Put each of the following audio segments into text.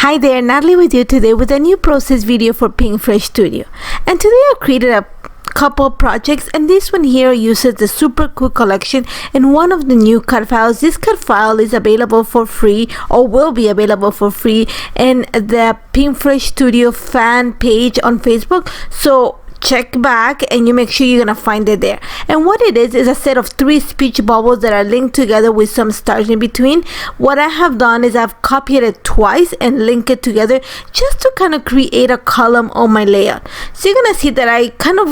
Hi there, Natalie with you today with a new process video for PINKFRESH Studio. And today I created a couple projects, and this one here uses the super cool collection in one of the new cut files. This cut file is available for free, or will be available for free, in the PINKFRESH Studio fan page on Facebook. So check back and you make sure you're gonna find it there. And what it is a set of 3 speech bubbles that are linked together with some stars in between. What I have done is I've copied it twice and linked it together just to kind of create a column on my layout. So you're gonna see that I kind of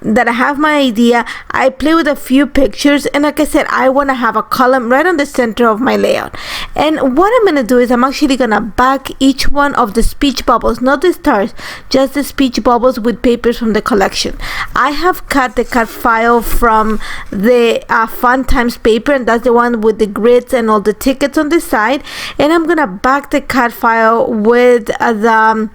that I have my idea. I play with a few pictures, and like I said, I want to have a column right on the center of my layout. And what I'm going to do is I'm actually going to back each one of the speech bubbles, not the stars, just the speech bubbles, with papers from the collection. I have cut the cut file from the Fun Times paper, and that's the one with the grids and all the tickets on the side. And I'm going to back the cut file with the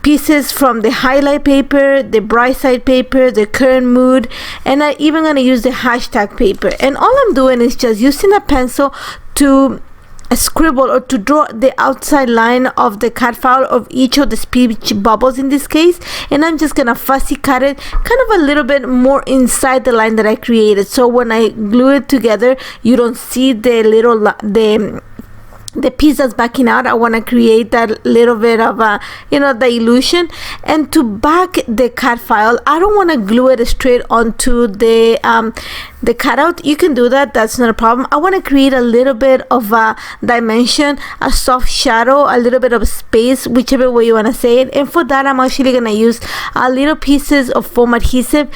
pieces from the highlight paper, the bright side paper, the current mood, and I'm even going to use the hashtag paper. And all I'm doing is just using a pencil to scribble or to draw the outside line of the cut file of each of the speech bubbles in this case, and I'm just gonna fussy cut it kind of a little bit more inside the line that I created, so when I glue it together you don't see the little the piece that's backing out. I want to create that little bit of the illusion. And to back the cut file, I don't want to glue it straight onto the cutout. You can do that, that's not a problem. I want to create a little bit of a dimension, a soft shadow, a little bit of space, whichever way you want to say it. And for that I'm actually going to use little pieces of foam adhesive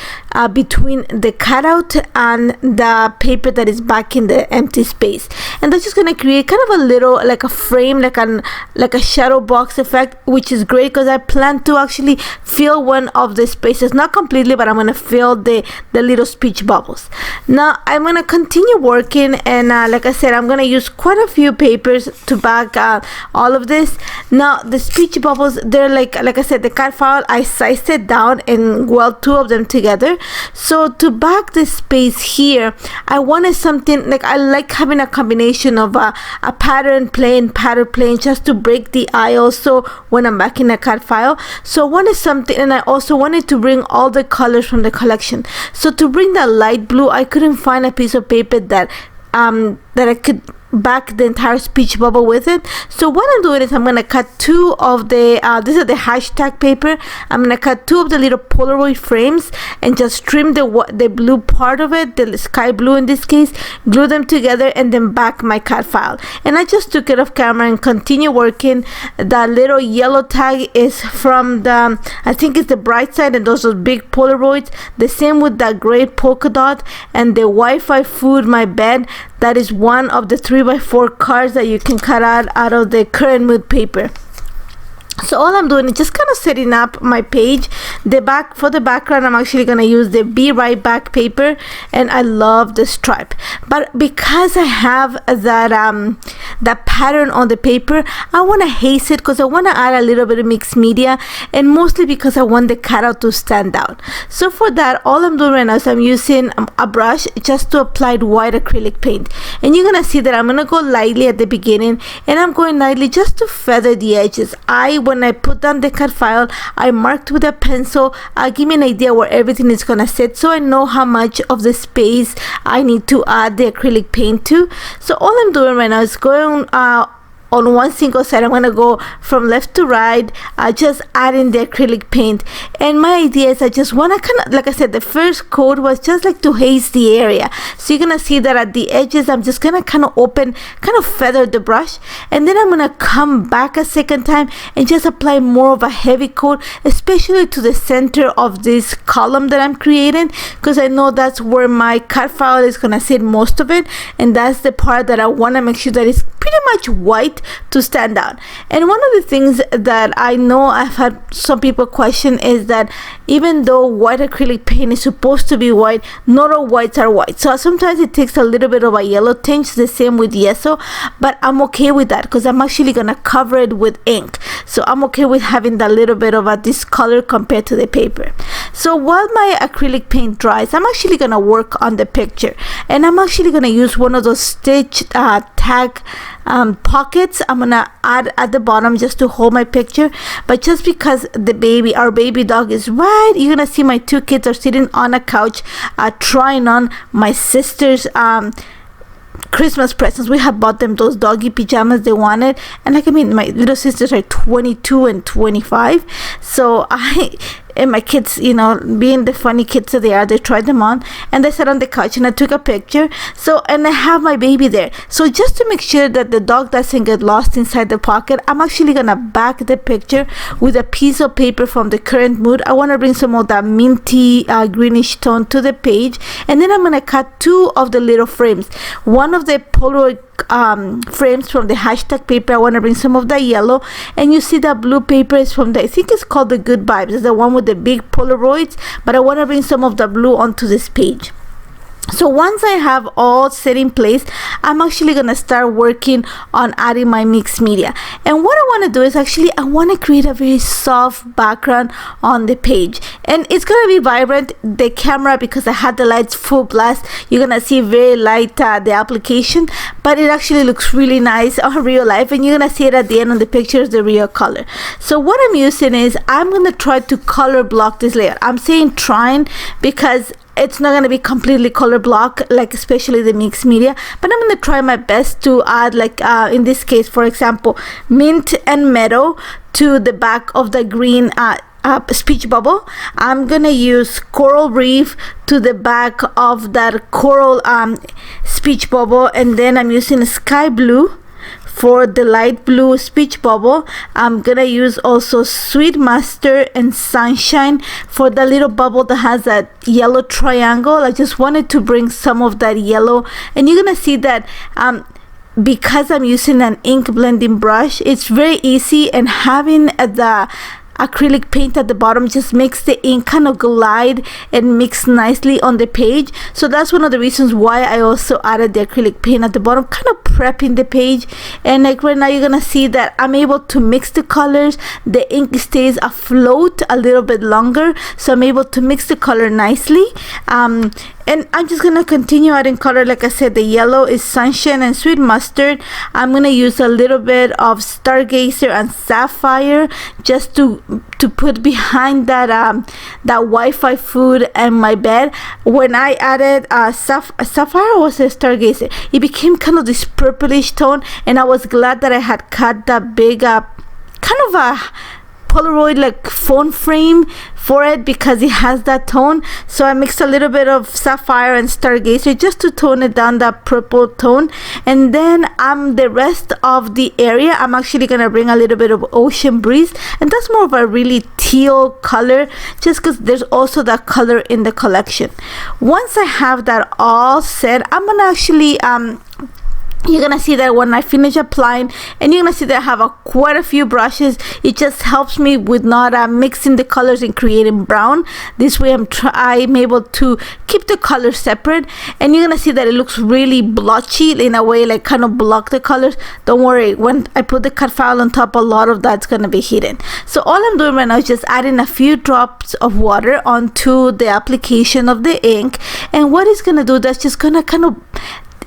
between the cutout and the paper that is backing the empty space, and that's just going to create kind of a little like a frame, like a shadow box effect, which is great because I plan to actually fill one of the spaces, not completely, but I'm going to fill the little speech bubbles. Now I'm going to continue working, and like I said, I'm going to use quite a few papers to back all of this. Now the speech bubbles, they're like I said, the cut file, I sized it down and weld 2 of them together. So to back the space here, I wanted something like, I like having a combination of a pattern plain, just to break the eye also when I'm backing a cut file. So I wanted something, and I also wanted to bring all the colors from the collection. So to bring that light blue, I couldn't find a piece of paper that I could back the entire speech bubble with it. So what I'm doing is I'm going to cut 2 of the this is the hashtag paper. I'm going to cut 2 of the little Polaroid frames and just trim the blue part of it, the sky blue in this case, glue them together, and then back my cut file. And I just took it off camera and continue working. The little yellow tag is from the, I think it's the bright side, and those are big Polaroids. The same with that gray polka dot, and the Wi-Fi food, my bed, that is one of the 3x4 cards that you can cut out of the current mood paper. So all I'm doing is just kind of setting up my page. For the background, I'm actually going to use the Be Right Back paper, and I love the stripe. But because I have that pattern on the paper, I want to haze it because I want to add a little bit of mixed media, and mostly because I want the cutout to stand out. So for that, all I'm doing right now is I'm using a brush just to apply white acrylic paint. And you're going to see that I'm going to go lightly at the beginning, and I'm going lightly just to feather the edges. When I put down the cut file, I marked with a pencil, give me an idea where everything is gonna sit, so I know how much of the space I need to add the acrylic paint to. So all I'm doing right now is going on one single side. I'm gonna go from left to right, just adding the acrylic paint. And my idea is I just want to kind of, like I said, the first coat was just like to haze the area. So you're gonna see that at the edges I'm just gonna kind of feather the brush, and then I'm gonna come back a second time and just apply more of a heavy coat, especially to the center of this column that I'm creating, because I know that's where my cut file is gonna sit most of it, and that's the part that I want to make sure that it's pretty much white to stand out. And one of the things that I know I've had some people question is that even though white acrylic paint is supposed to be white, not all whites are white. So sometimes it takes a little bit of a yellow tinge, the same with yeso, but I'm okay with that because I'm actually gonna cover it with ink. So I'm okay with having that little bit of a discolor compared to the paper. So while my acrylic paint dries, I'm actually gonna work on the picture, and I'm actually gonna use one of those stitch tag pockets I'm gonna add at the bottom just to hold my picture. But just because our baby dog is right, you're gonna see my two kids are sitting on a couch trying on my sister's Christmas presents. We had bought them those doggy pajamas they wanted, and like, I mean, my little sisters are 22 and 25, so and my kids, you know, being the funny kids that they are, they tried them on and they sat on the couch and I took a picture. So, and I have my baby there. So just to make sure that the dog doesn't get lost inside the pocket, I'm actually gonna back the picture with a piece of paper from the current mood. I want to bring some of that minty greenish tone to the page, and then I'm gonna cut two of the little frames. One of the Polaroid frames from the hashtag paper. I want to bring some of that yellow, and you see that blue paper is from I think it's called the Good Vibes. It's the one with the big Polaroids, but I want to bring some of the blue onto this page. So once I have all set in place, I'm actually gonna start working on adding my mixed media. And what I want to do is actually I want to create a very soft background on the page, and it's gonna be vibrant. The camera, because I had the lights full blast, you're gonna see very light the application, but it actually looks really nice on real life, and you're gonna see it at the end of the pictures, the real color. So what I'm using is I'm gonna try to color block this layout. I'm saying trying because it's not going to be completely color block, like especially the mixed media, but I'm going to try my best to add, like in this case, for example, mint and meadow to the back of the green speech bubble. I'm gonna use coral reef to the back of that coral speech bubble, and then I'm using sky blue for the light blue speech bubble. I'm gonna use also sweet mustard and sunshine for the little bubble that has that yellow triangle. I just wanted to bring some of that yellow, and you're gonna see that because I'm using an ink blending brush, it's very easy, and having the acrylic paint at the bottom just makes the ink kind of glide and mix nicely on the page. So that's one of the reasons why I also added the acrylic paint at the bottom, kind of prepping the page. And like right now you're gonna see that I'm able to mix the colors. The ink stays afloat a little bit longer, so I'm able to mix the color nicely. And I'm just gonna continue adding color. Like I said, the yellow is sunshine and sweet mustard. I'm gonna use a little bit of stargazer and sapphire just to put behind that that Wi-Fi food and my bed. When I added sapphire was a stargazer, it became kind of this purplish tone, and I was glad that I had cut that big kind of a Polaroid like phone frame for it, because it has that tone. So I mixed a little bit of sapphire and stargazer just to tone it down, that purple tone. And then the rest of the area, I'm actually gonna bring a little bit of ocean breeze, and that's more of a really teal color, just because there's also that color in the collection. Once I have that all set, I'm gonna actually you're gonna see that when I finish applying, and you're gonna see that I have quite a few brushes. It just helps me with not mixing the colors and creating brown. This way I'm able to keep the colors separate, and you're gonna see that it looks really blotchy in a way, like kind of block the colors. Don't worry, when I put the cut file on top, a lot of that's gonna be hidden. So all I'm doing right now is just adding a few drops of water onto the application of the ink, and what it's gonna do, that's just gonna kind of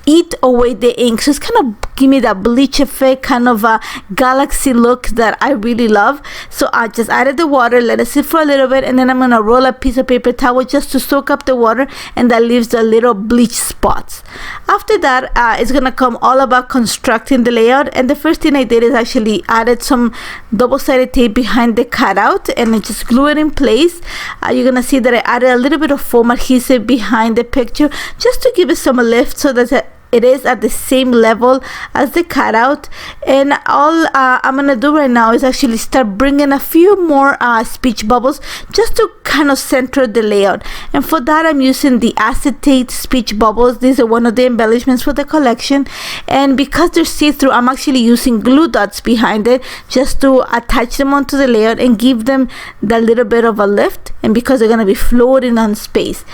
eat away the ink. So it's kind of give me that bleach effect, kind of a galaxy look that I really love. So I just added the water, let it sit for a little bit, and then I'm gonna roll a piece of paper towel just to soak up the water, and that leaves the little bleach spots. After that, it's gonna come all about constructing the layout, and the first thing I did is actually added some double-sided tape behind the cutout, and I just glue it in place. You're gonna see that I added a little bit of foam adhesive behind the picture just to give it some lift, so that it is at the same level as the cutout. And all I'm gonna do right now is actually start bringing a few more speech bubbles just to kind of center the layout, and for that I'm using the acetate speech bubbles. These are one of the embellishments for the collection, and because they're see-through, I'm actually using glue dots behind it just to attach them onto the layout and give them that little bit of a lift, and because they're gonna be floating on space.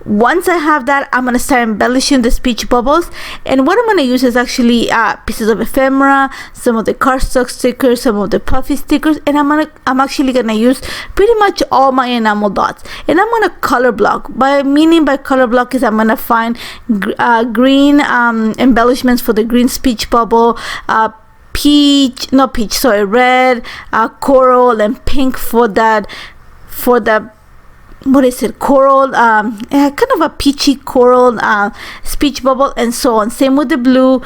Once I have that, I'm gonna start embellishing the speech bubbles, and what I'm gonna use is actually pieces of ephemera, some of the cardstock stickers, some of the puffy stickers, and I'm actually gonna use pretty much all my enamel dots, and I'm gonna color block. By color block is I'm gonna find green embellishments for the green speech bubble, red, coral, and pink for the what is it, coral, kind of a peachy coral speech bubble, and so on. Same with the blue,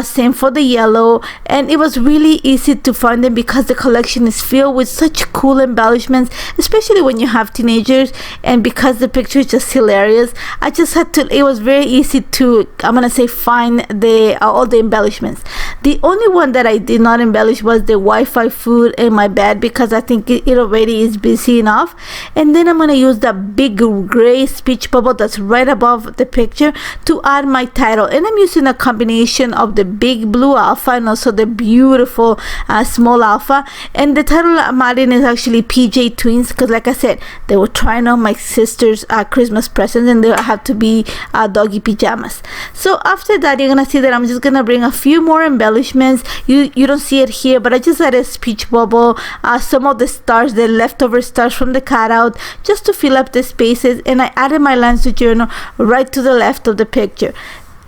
same for the yellow, and it was really easy to find them because the collection is filled with such cool embellishments, especially when you have teenagers, and because the picture is just hilarious. I just had to, it was very easy to, I'm gonna say, find the all the embellishments. The only one that I did not embellish was the Wi-Fi food in my bed, because I think it already is busy enough. And then I'm gonna use the big gray speech bubble that's right above the picture to add my title, and I'm using a combination of the big blue alpha and also the beautiful small alpha. And the title I'm adding is actually PJ Twins, because like I said, they were trying on my sister's Christmas presents, and they have to be doggy pajamas. So after that, you're gonna see that I'm just gonna bring a few more embellishments. You don't see it here, but I just added a speech bubble, some of the stars, the leftover stars from the cutout, just to fill up the spaces, and I added my lines to journal right to the left of the picture.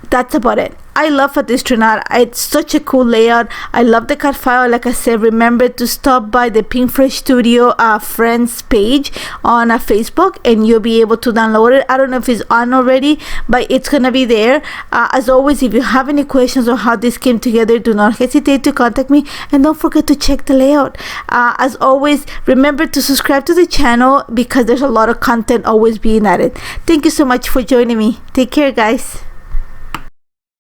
That's about it. I love how this turned out. It's such a cool layout. I love the card file. Like I said, remember to stop by the PINKFRESH Studio friends page on Facebook, and you'll be able to download it. I don't know if it's on already, but it's gonna be there. As always, if you have any questions on how this came together, do not hesitate to contact me, and don't forget to check the layout. As always, remember to subscribe to the channel because there's a lot of content always being added. Thank you so much for joining me. Take care, guys.